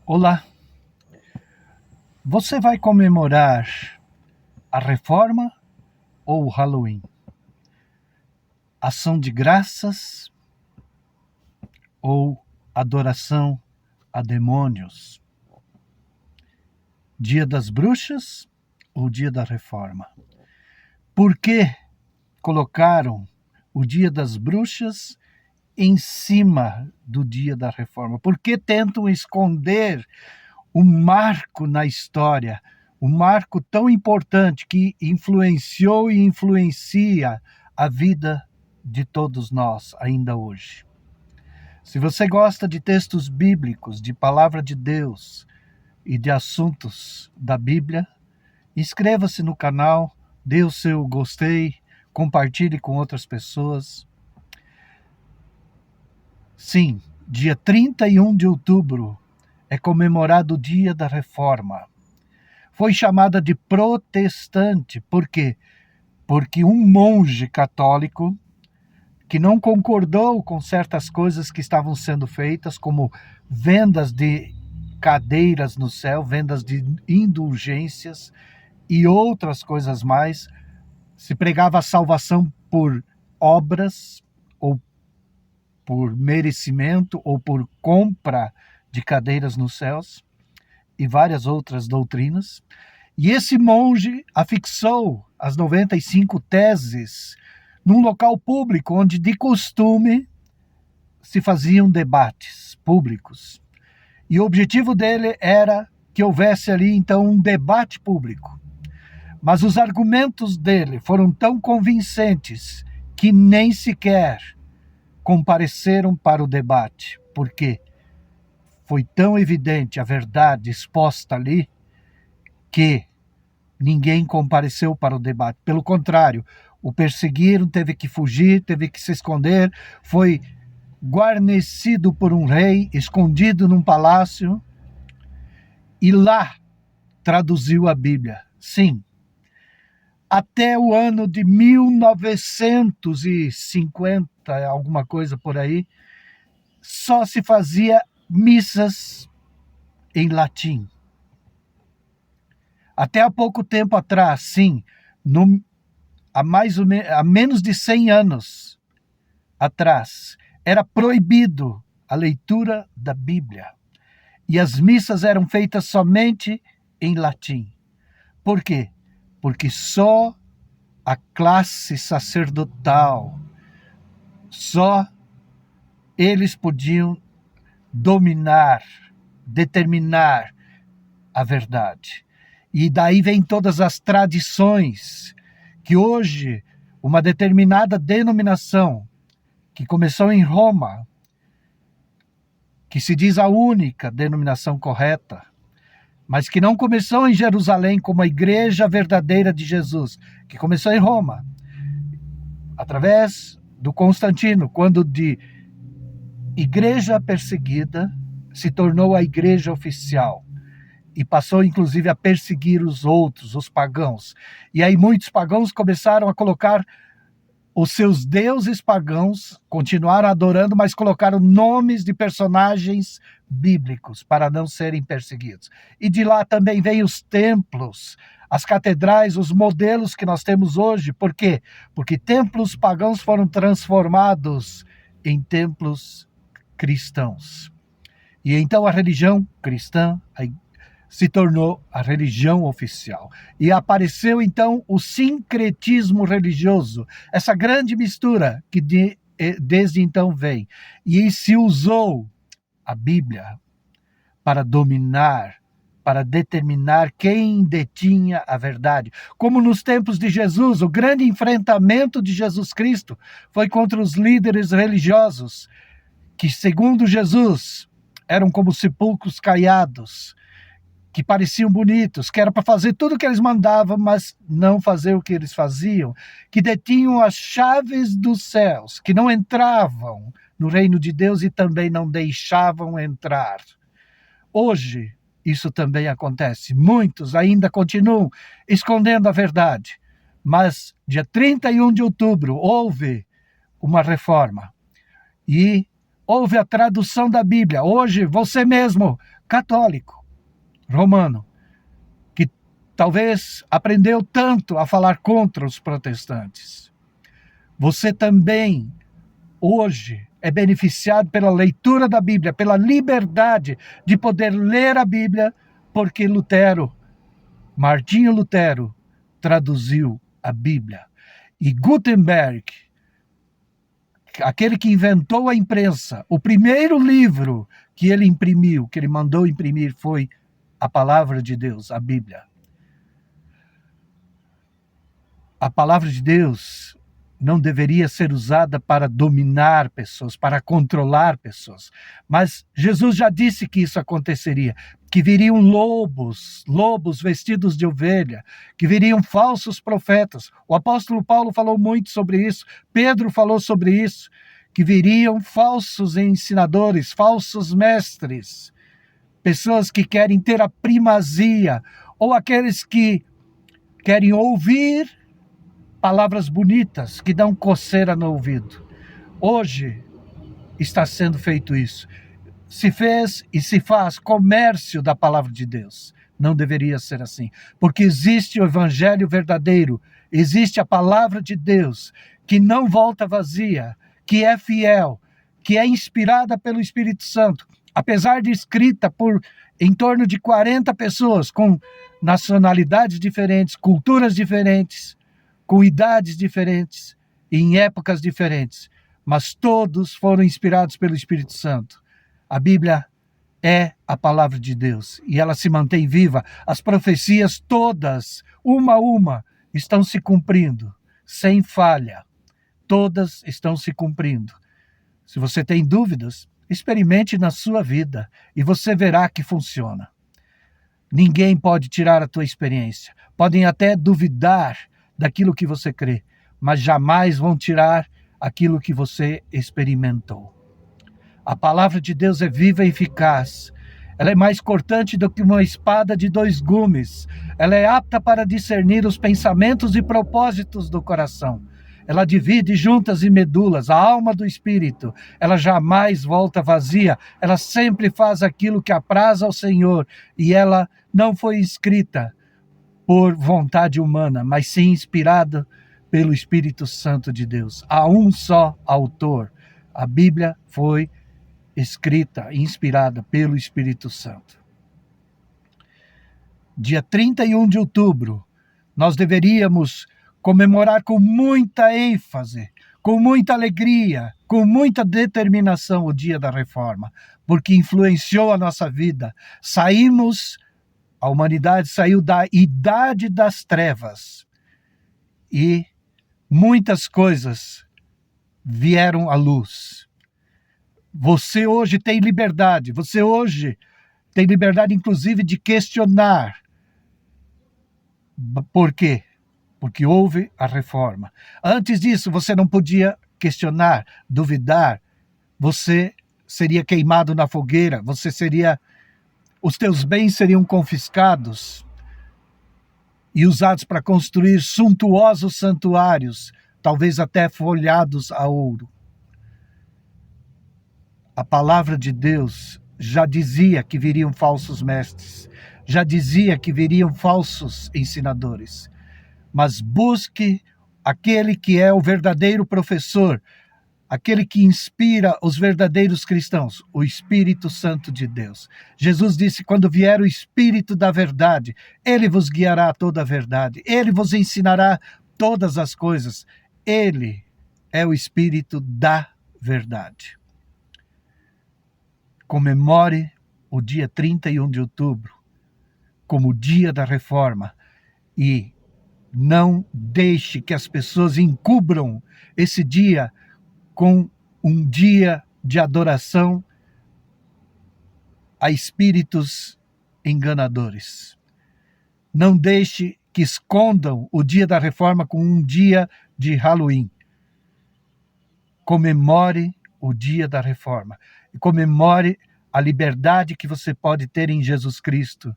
Olá, você vai comemorar a Reforma ou o Halloween? Ação de graças ou adoração a demônios? Dia das Bruxas ou Dia da Reforma? Por que colocaram o Dia das Bruxas em cima do Dia da Reforma? Por que tentam esconder um marco na história, um marco tão importante que influenciou e influencia a vida de todos nós ainda hoje? Se você gosta de textos bíblicos, de palavra de Deus e de assuntos da Bíblia, inscreva-se no canal, dê o seu gostei, compartilhe com outras pessoas. Sim, dia 31 de outubro é comemorado o Dia da Reforma. Foi chamada de protestante, por quê? Porque um monge católico que não concordou com certas coisas que estavam sendo feitas, como vendas de cadeiras no céu, vendas de indulgências e outras coisas mais, se pregava a salvação por obras, ou por merecimento, ou por compra de cadeiras nos céus, e várias outras doutrinas. E esse monge afixou as 95 teses num local público, onde de costume se faziam debates públicos. E o objetivo dele era que houvesse ali então um debate público. Mas os argumentos dele foram tão convincentes que nem sequer compareceram para o debate. Por quê? Foi tão evidente a verdade exposta ali que ninguém compareceu para o debate. Pelo contrário, o perseguiram, teve que fugir, teve que se esconder, foi guarnecido por um rei, escondido num palácio, e lá traduziu a Bíblia. Sim, até o ano de 1950, alguma coisa por aí, só se fazia missas em latim. Até há pouco tempo atrás, sim, há menos de 100 anos atrás, era proibido a leitura da Bíblia. E as missas eram feitas somente em latim. Por quê? Porque só a classe sacerdotal, só eles podiam dominar, determinar a verdade. E daí vem todas as tradições que hoje uma determinada denominação que começou em Roma, que se diz a única denominação correta, mas que não começou em Jerusalém como a igreja verdadeira de Jesus, que começou em Roma, através do Constantino, quando de igreja perseguida se tornou a igreja oficial. E passou, inclusive, a perseguir os outros, os pagãos. E aí muitos pagãos começaram a colocar os seus deuses pagãos, continuaram adorando, mas colocaram nomes de personagens bíblicos para não serem perseguidos. E de lá também vêm os templos, as catedrais, os modelos que nós temos hoje. Por quê? Porque templos pagãos foram transformados em templos cristãos. E então a religião cristã se tornou a religião oficial. E apareceu então o sincretismo religioso, essa grande mistura que desde então vem. E se usou a Bíblia para dominar, para determinar quem detinha a verdade. Como nos tempos de Jesus, o grande enfrentamento de Jesus Cristo foi contra os líderes religiosos, que, segundo Jesus, eram como sepulcros caiados, que pareciam bonitos, que era para fazer tudo o que eles mandavam, mas não fazer o que eles faziam, que detinham as chaves dos céus, que não entravam no reino de Deus e também não deixavam entrar. Hoje, isso também acontece. Muitos ainda continuam escondendo a verdade, mas dia 31 de outubro houve uma reforma e houve a tradução da Bíblia. Hoje, você mesmo católico, romano, que talvez aprendeu tanto a falar contra os protestantes. Você também, hoje, é beneficiado pela leitura da Bíblia, pela liberdade de poder ler a Bíblia, porque Martinho Lutero, traduziu a Bíblia. E Gutenberg, aquele que inventou a imprensa, o primeiro livro que ele imprimiu, que ele mandou imprimir, foi a palavra de Deus, a Bíblia. A palavra de Deus não deveria ser usada para dominar pessoas, para controlar pessoas. Mas Jesus já disse que isso aconteceria, que viriam lobos vestidos de ovelha, que viriam falsos profetas. O apóstolo Paulo falou muito sobre isso, Pedro falou sobre isso, que viriam falsos ensinadores, falsos mestres, pessoas que querem ter a primazia, ou aqueles que querem ouvir palavras bonitas que dão coceira no ouvido. Hoje está sendo feito isso. Se fez e se faz comércio da palavra de Deus. Não deveria ser assim, porque existe o evangelho verdadeiro, existe a palavra de Deus, que não volta vazia, que é fiel, que é inspirada pelo Espírito Santo, apesar de escrita por em torno de 40 pessoas, com nacionalidades diferentes, culturas diferentes, com idades diferentes, em épocas diferentes, mas todos foram inspirados pelo Espírito Santo. A Bíblia é a palavra de Deus e ela se mantém viva. As profecias todas, uma a uma, estão se cumprindo, sem falha. Todas estão se cumprindo. Se você tem dúvidas, experimente na sua vida e você verá que funciona. Ninguém pode tirar a tua experiência. Podem até duvidar daquilo que você crê, mas jamais vão tirar aquilo que você experimentou. A palavra de Deus é viva e eficaz. Ela é mais cortante do que uma espada de 2 gumes. Ela é apta para discernir os pensamentos e propósitos do coração. Ela divide juntas e medulas, a alma do espírito. Ela jamais volta vazia. Ela sempre faz aquilo que apraz ao Senhor. E ela não foi escrita por vontade humana, mas sim inspirada pelo Espírito Santo de Deus. Há um só autor. A Bíblia foi escrita, inspirada pelo Espírito Santo. Dia 31 de outubro, nós deveríamos comemorar com muita ênfase, com muita alegria, com muita determinação o dia da Reforma, porque influenciou a nossa vida. A humanidade saiu da idade das trevas e muitas coisas vieram à luz. Você hoje tem liberdade, inclusive de questionar. Por quê? Porque houve a reforma. Antes disso, você não podia questionar, duvidar, você seria queimado na fogueira, os teus bens seriam confiscados e usados para construir suntuosos santuários, talvez até folhados a ouro. A palavra de Deus já dizia que viriam falsos mestres, já dizia que viriam falsos ensinadores. Mas busque aquele que é o verdadeiro professor, aquele que inspira os verdadeiros cristãos, o Espírito Santo de Deus. Jesus disse, quando vier o Espírito da verdade, ele vos guiará a toda a verdade, ele vos ensinará todas as coisas. Ele é o Espírito da verdade. Comemore o dia 31 de outubro como o dia da reforma e não deixe que as pessoas encubram esse dia com um dia de adoração a espíritos enganadores. Não deixe que escondam o dia da reforma com um dia de Halloween. Comemore o dia da reforma e comemore a liberdade que você pode ter em Jesus Cristo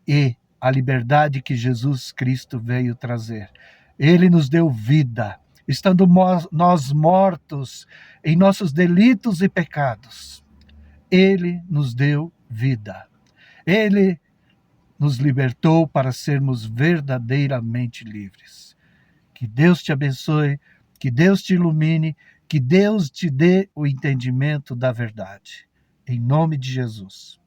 e a liberdade que Jesus Cristo veio trazer. Ele nos deu vida, estando nós mortos em nossos delitos e pecados. Ele nos deu vida. Ele nos libertou para sermos verdadeiramente livres. Que Deus te abençoe, que Deus te ilumine, que Deus te dê o entendimento da verdade. Em nome de Jesus.